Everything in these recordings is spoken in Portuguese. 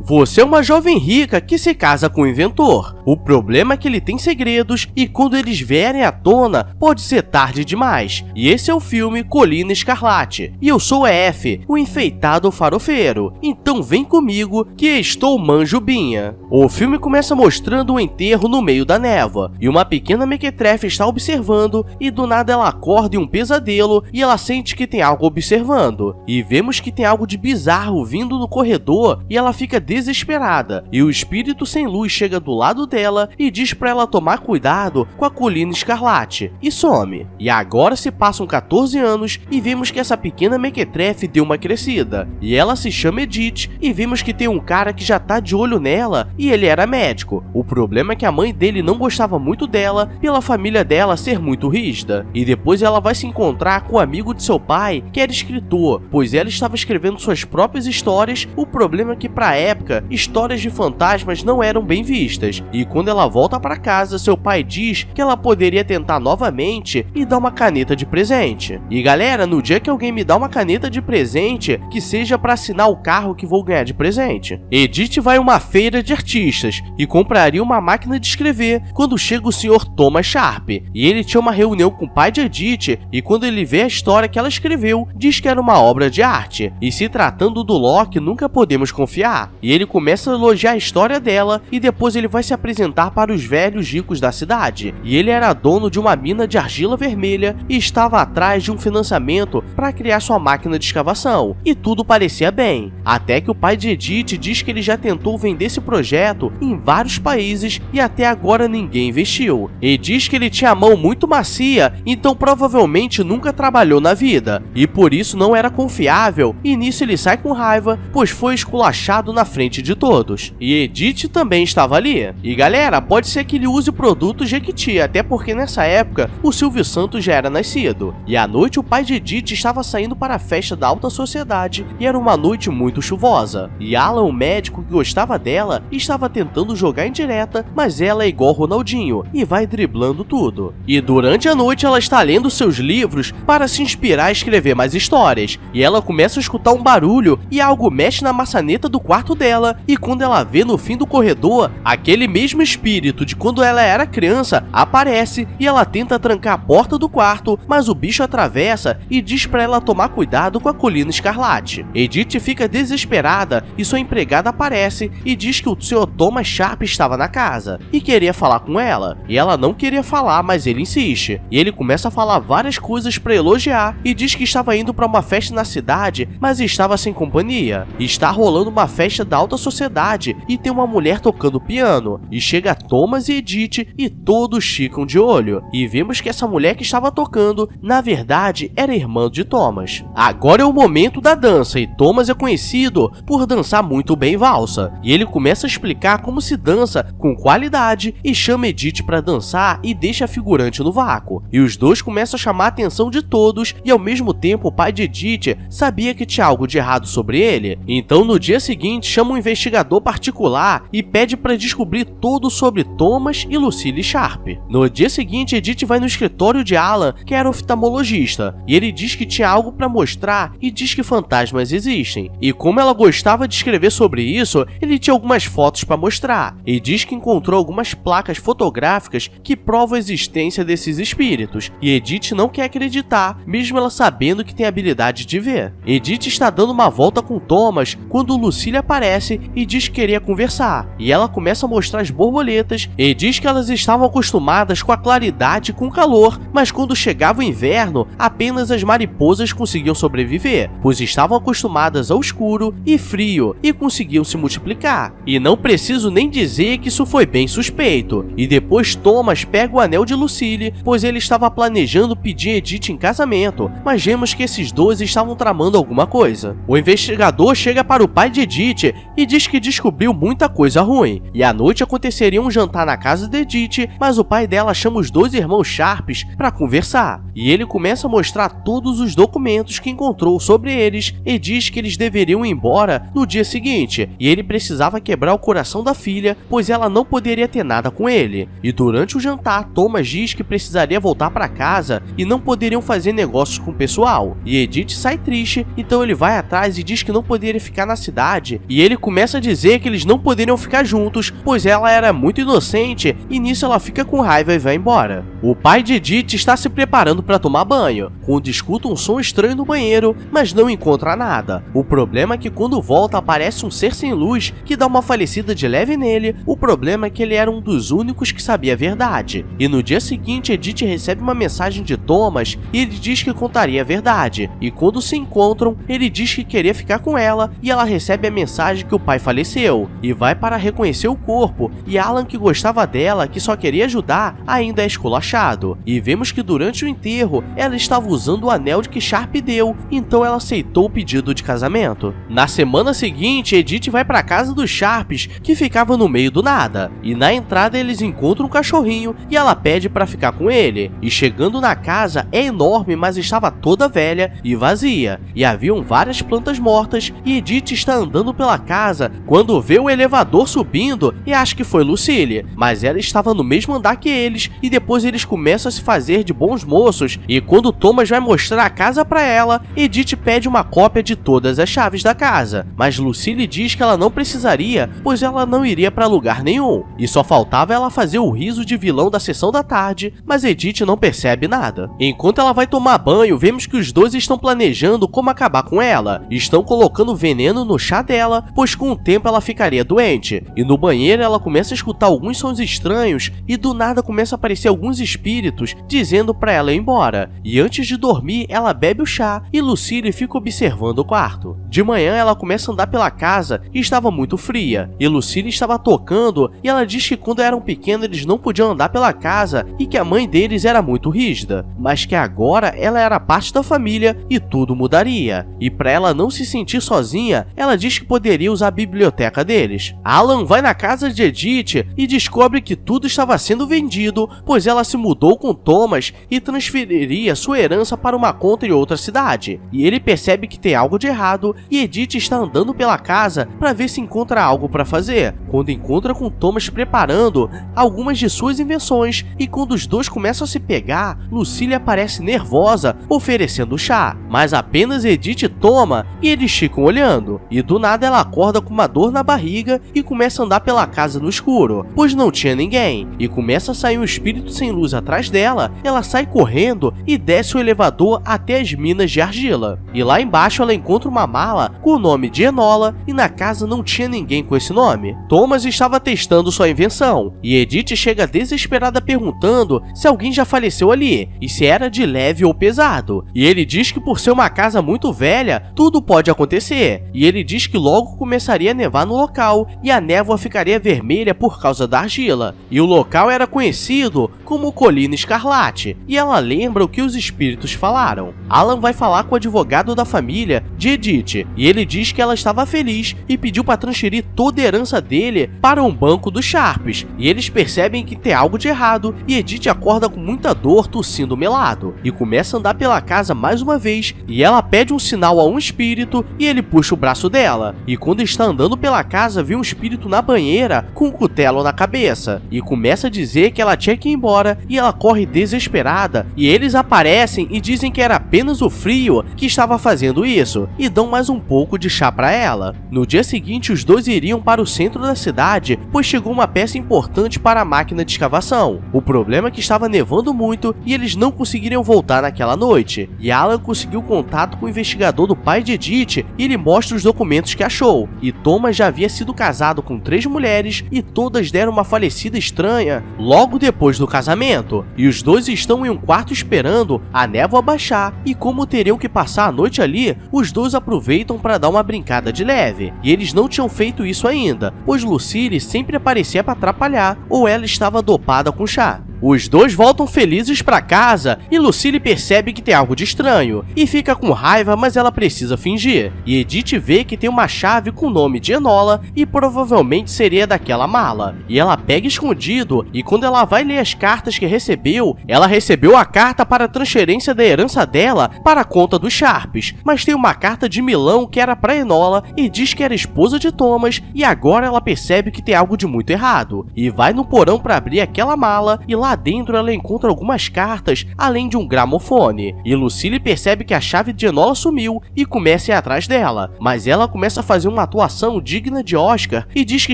Você é uma jovem rica que se casa com um inventor. O problema é que ele tem segredos e quando eles vierem à tona, pode ser tarde demais. E esse é o filme Colina Escarlate. E eu sou F, o enfeitado farofeiro. Então vem comigo que estou manjubinha. O filme começa mostrando um enterro no meio da névoa. E uma pequena mequetrefe está observando e do nada ela acorda em um pesadelo e ela sente que tem algo observando. E vemos que tem algo de bizarro vindo no corredor e ela fica desesperada. E o espírito sem luz chega do lado dela e diz pra ela tomar cuidado com a Colina Escarlate e some. E agora se passam 14 anos e vemos que essa pequena mequetrefe deu uma crescida. E ela se chama Edith e vemos que tem um cara que já tá de olho nela e ele era médico. O problema é que a mãe dele não gostava muito dela pela família dela ser muito rígida. E depois ela vai se encontrar com o amigo de seu pai que era escritor, pois ela estava escrevendo suas próprias histórias. O problema é que pra época, histórias de fantasmas não eram bem vistas. E quando ela volta pra casa, seu pai diz que ela poderia tentar novamente e dar uma caneta de presente. E galera, no dia que alguém me dá uma caneta de presente, que seja pra assinar o carro que vou ganhar de presente. Edith vai a uma feira de artistas e compraria uma máquina de escrever quando chega o Sr. Thomas Sharp. E ele tinha uma reunião com o pai de Edith e quando ele vê a história que ela escreveu, diz que era uma obra de arte. E se tratando do Loki, nunca podemos confiar. E ele começa a elogiar a história dela e depois ele vai se apresentar para os velhos ricos da cidade. E ele era dono de uma mina de argila vermelha e estava atrás de um financiamento para criar sua máquina de escavação. E tudo parecia bem. Até que o pai de Edith diz que ele já tentou vender esse projeto em vários países e até agora ninguém investiu. E diz que ele tinha a mão muito macia, então provavelmente nunca trabalhou na vida. E por isso não era confiável e nisso ele sai com raiva, pois foi esculachado na frente de todos. E Edith também estava ali. E galera, pode ser que ele use o produto Jequiti, até porque nessa época o Silvio Santos já era nascido. E à noite o pai de Edith estava saindo para a festa da alta sociedade e era uma noite muito chuvosa. E Alan, o médico que gostava dela, estava tentando jogar em direta, mas ela é igual Ronaldinho e vai driblando tudo. E durante a noite ela está lendo seus livros para se inspirar a escrever mais histórias. E ela começa a escutar um barulho e algo mexe na maçaneta do quarto dela e quando ela vê no fim do corredor, aquele mesmo espírito de quando ela era criança aparece e ela tenta trancar a porta do quarto, mas o bicho atravessa e diz pra ela tomar cuidado com a Colina Escarlate. Edith fica desesperada e sua empregada aparece e diz que o Sr. Thomas Sharp estava na casa e queria falar com ela. E ela não queria falar, mas ele insiste. E ele começa a falar várias coisas pra elogiar e diz que estava indo pra uma festa na cidade, mas estava sem companhia. E está rolando uma festa da alta sociedade e tem uma mulher tocando piano. E chega Thomas e Edith e todos ficam de olho. E vemos que essa mulher que estava tocando, na verdade, era irmã de Thomas. Agora é o momento da dança e Thomas é conhecido por dançar muito bem valsa. E ele começa a explicar como se dança com qualidade e chama Edith para dançar e deixa a figurante no vácuo. E os dois começam a chamar a atenção de todos e ao mesmo tempo o pai de Edith sabia que tinha algo de errado sobre ele. Então no dia seguinte chama um investigador particular e pede para descobrir tudo sobre Thomas e Lucille Sharp. No dia seguinte Edith vai no escritório de Alan, que era oftalmologista, e ele diz que tinha algo para mostrar e diz que fantasmas existem. E como ela gostava de escrever sobre isso, ele tinha algumas fotos para mostrar e diz que encontrou algumas placas fotográficas que provam a existência desses espíritos. E Edith não quer acreditar, mesmo ela sabendo que tem a habilidade de ver. Edith está dando uma volta com Thomas quando Lucille aparece e diz que queria conversar. E ela começa a mostrar as borboletas e diz que elas estavam acostumadas com a claridade e com o calor, mas quando chegava o inverno, apenas as mariposas conseguiam sobreviver, pois estavam acostumadas ao escuro e frio e conseguiam se multiplicar. E não preciso nem dizer que isso foi bem suspeito. E depois Thomas pega o anel de Lucille, pois ele estava planejando pedir Edith em casamento, mas vemos que esses dois estavam tramando alguma coisa. O investigador chega para o pai de Edith e diz que descobriu muita coisa ruim. E à noite aconteceria um jantar na casa de Edith, mas o pai dela chama os dois irmãos Sharps para conversar. E ele começa a mostrar todos os documentos que encontrou sobre eles e diz que eles deveriam ir embora no dia seguinte. E ele precisava quebrar o coração da filha, pois ela não poderia ter nada com ele. E durante o jantar, Thomas diz que precisaria voltar para casa e não poderiam fazer negócios com o pessoal. E Edith sai triste, então ele vai atrás e diz que não poderia ficar na cidade. E ele ele começa a dizer que eles não poderiam ficar juntos, pois ela era muito inocente e nisso ela fica com raiva e vai embora. O pai de Edith está se preparando para tomar banho, quando escuta um som estranho no banheiro, mas não encontra nada. O problema é que quando volta aparece um ser sem luz que dá uma falecida de leve nele. O problema é que ele era um dos únicos que sabia a verdade. E no dia seguinte Edith recebe uma mensagem de Thomas e ele diz que contaria a verdade. E quando se encontram, ele diz que queria ficar com ela e ela recebe a mensagem que o pai faleceu e vai para reconhecer o corpo. E Alan, que gostava dela, que só queria ajudar, ainda é esculachado. E vemos que durante o enterro ela estava usando o anel que Sharp deu, então ela aceitou o pedido de casamento. Na semana seguinte, Edith vai para a casa dos Sharps, que ficava no meio do nada, e na entrada eles encontram um cachorrinho e ela pede para ficar com ele. E chegando na casa, é enorme, mas estava toda velha e vazia, e haviam várias plantas mortas, e Edith está andando pela casa quando vê o elevador subindo e acha que foi Lucille, mas ela estava no mesmo andar que eles, e depois eles começam a se fazer de bons moços, e quando Thomas vai mostrar a casa para ela, Edith pede uma cópia de todas as chaves da casa, mas Lucille diz que ela não precisaria, pois ela não iria para lugar nenhum, e só faltava ela fazer o riso de vilão da sessão da tarde, mas Edith não percebe nada. Enquanto ela vai tomar banho, vemos que os dois estão planejando como acabar com ela, estão colocando veneno no chá dela, pois com o tempo ela ficaria doente, e no banheiro ela começa a escutar alguns sons estranhos, e do nada começa a aparecer alguns espíritos dizendo para ela ir embora, e antes de dormir ela bebe o chá e Lucille fica observando o quarto. De manhã ela começa a andar pela casa e estava muito fria, e Lucille estava tocando e ela diz que quando eram pequenos eles não podiam andar pela casa e que a mãe deles era muito rígida, mas que agora ela era parte da família e tudo mudaria. E para ela não se sentir sozinha, ela diz que poderia usar a biblioteca deles. Alan vai na casa de Edith e descobre que tudo estava sendo vendido, pois ela se mudou com Thomas e transferiria sua herança para uma conta em outra cidade. E ele percebe que tem algo de errado e Edith está andando pela casa para ver se encontra algo para fazer, quando encontra com Thomas preparando algumas de suas invenções, e quando os dois começam a se pegar, Lucille aparece nervosa oferecendo chá, mas apenas Edith toma e eles ficam olhando, e do nada ela acorda com uma dor na barriga e começa a andar pela casa no escuro, pois não tinha ninguém, e começa a sair um espírito sem luz atrás dela. Ela sai correndo e desce o elevador até as minas de argila, e lá embaixo ela encontra uma mala com o nome de Enola, e na casa não tinha ninguém com esse nome. Thomas estava testando sua invenção, e Edith chega desesperada perguntando se alguém já faleceu ali, e se era de leve ou pesado, e ele diz que por ser uma casa muito velha, tudo pode acontecer, e ele diz que logo começaria a nevar no local, e a névoa ficaria vermelha por causa da argila, e o local era conhecido como Colina Escarlate, e ela lembra o que os espíritos falaram. Alan vai falar com o advogado da família de Edith, e ele diz que ela estava feliz e pediu para transferir toda a herança dele para um banco dos Sharps, e eles percebem que tem algo de errado, e Edith acorda com muita dor tossindo melado, e começa a andar pela casa mais uma vez, e ela pede um sinal a um espírito, e ele puxa o braço dela, e quando está andando pela casa vê um espírito na banheira com um cutelo na cabeça, e começa a dizer que ela tinha que ir embora, e ela corre desesperada, e eles aparecem e dizem que era apenas o frio que estava fazendo isso, e dão mais um pouco de chá para ela. No dia seguinte os dois iriam para o centro da cidade, pois chegou uma peça importante para a máquina de escavação. O problema é que estava nevando muito e eles não conseguiriam voltar naquela noite, e Alan conseguiu contato com o investigador do pai de Edith e ele mostra os documentos que achou, e Thomas já havia sido casado com 3 mulheres e todas deram uma falecida estranha logo depois do casamento, e os dois estão em um quarto esperando a névoa baixar, e como teriam que passar a noite ali, os dois aproveitam para dar uma brincada de leve, e eles não tinham feito isso ainda, pois Lucille sempre aparecia para atrapalhar ou ela estava dopada com chá. Os dois voltam felizes para casa e Lucille percebe que tem algo de estranho e fica com raiva, mas ela precisa fingir. E Edith vê que tem uma chave com o nome de Enola e provavelmente seria daquela mala. E ela pega escondido e quando ela vai ler as cartas que recebeu, ela recebeu a carta para a transferência da herança dela para a conta dos Sharps, mas tem uma carta de Milão que era para Enola e diz que era esposa de Thomas, e agora ela percebe que tem algo de muito errado e vai no porão para abrir aquela mala e lá lá dentro ela encontra algumas cartas, além de um gramofone. E Lucille percebe que a chave de Enola sumiu e começa a ir atrás dela, mas ela começa a fazer uma atuação digna de Oscar e diz que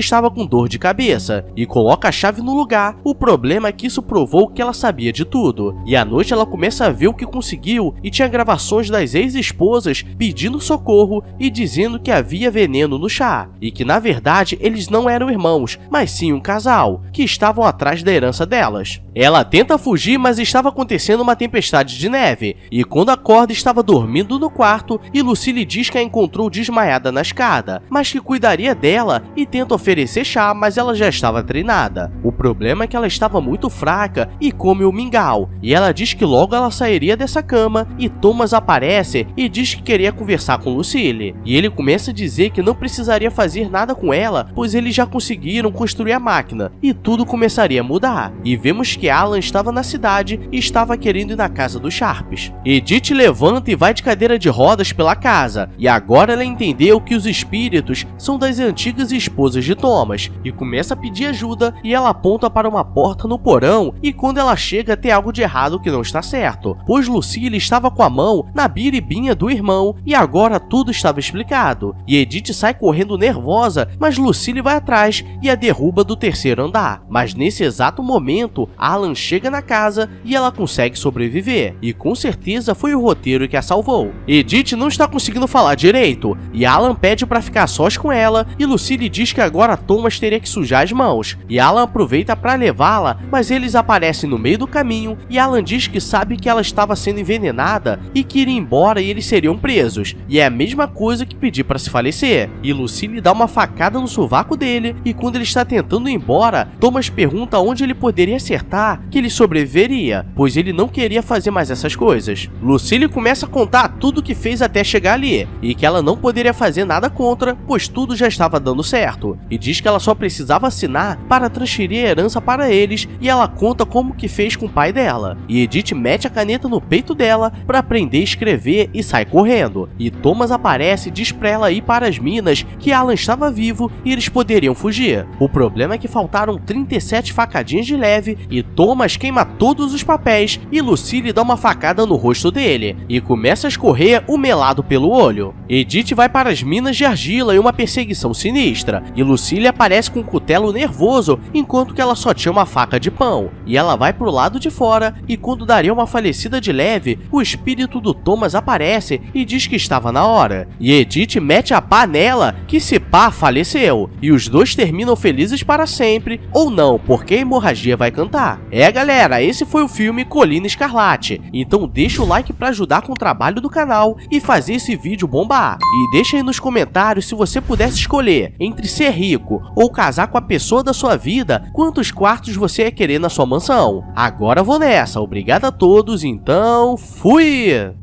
estava com dor de cabeça, e coloca a chave no lugar. O problema é que isso provou que ela sabia de tudo, e à noite ela começa a ver o que conseguiu e tinha gravações das ex-esposas pedindo socorro e dizendo que havia veneno no chá, e que na verdade eles não eram irmãos, mas sim um casal, que estavam atrás da herança delas. Ela tenta fugir, mas estava acontecendo uma tempestade de neve, e quando acorda estava dormindo no quarto, e Lucille diz que a encontrou desmaiada na escada, mas que cuidaria dela e tenta oferecer chá, mas ela já estava treinada. O problema é que ela estava muito fraca e come o mingau, e ela diz que logo ela sairia dessa cama, e Thomas aparece e diz que queria conversar com Lucille, e ele começa a dizer que não precisaria fazer nada com ela, pois eles já conseguiram construir a máquina, e tudo começaria a mudar. E vemos que Alan estava na cidade e estava querendo ir na casa dos Sharps. Edith levanta e vai de cadeira de rodas pela casa, e agora ela entendeu que os espíritos são das antigas esposas de Thomas, e começa a pedir ajuda, e ela aponta para uma porta no porão, e quando ela chega tem algo de errado que não está certo, pois Lucille estava com a mão na biribinha do irmão, e agora tudo estava explicado. E Edith sai correndo nervosa, mas Lucille vai atrás e a derruba do terceiro andar. Mas nesse exato momento, Alan chega na casa e ela consegue sobreviver, e com certeza foi o roteiro que a salvou. Edith não está conseguindo falar direito, e Alan pede para ficar sós com ela, e Lucille diz que agora Thomas teria que sujar as mãos, e Alan aproveita para levá-la, mas eles aparecem no meio do caminho, e Alan diz que sabe que ela estava sendo envenenada e que iria embora e eles seriam presos, e é a mesma coisa que pedir para se falecer. E Lucille dá uma facada no sovaco dele, e quando ele está tentando ir embora, Thomas pergunta onde ele poderia acertar que ele sobreviveria, pois ele não queria fazer mais essas coisas. Lucille começa a contar tudo o que fez até chegar ali, e que ela não poderia fazer nada contra, pois tudo já estava dando certo, e diz que ela só precisava assinar para transferir a herança para eles, e ela conta como que fez com o pai dela. E Edith mete a caneta no peito dela para aprender a escrever e sai correndo, e Thomas aparece e diz para ela ir para as minas, que Alan estava vivo e eles poderiam fugir. O problema é que faltaram 37 facadinhas de leve, e Thomas queima todos os papéis, e Lucille dá uma facada no rosto dele, e começa a escorrer o melado pelo olho. Edith vai para as minas de argila e uma perseguição sinistra, e Lucille aparece com um cutelo nervoso, enquanto que ela só tinha uma faca de pão, e ela vai pro lado de fora, e quando daria uma falecida de leve, o espírito do Thomas aparece e diz que estava na hora, e Edith mete a pá nela, que se pá faleceu, e os dois terminam felizes para sempre, ou não, porque a hemorragia vai cantar. Galera, esse foi o filme Colina Escarlate, então deixa o like para ajudar com o trabalho do canal e fazer esse vídeo bombar, e deixa aí nos comentários se você pudesse escolher entre ser rico ou casar com a pessoa da sua vida, quantos quartos você ia querer na sua mansão. Agora vou nessa, obrigado a todos, então fui!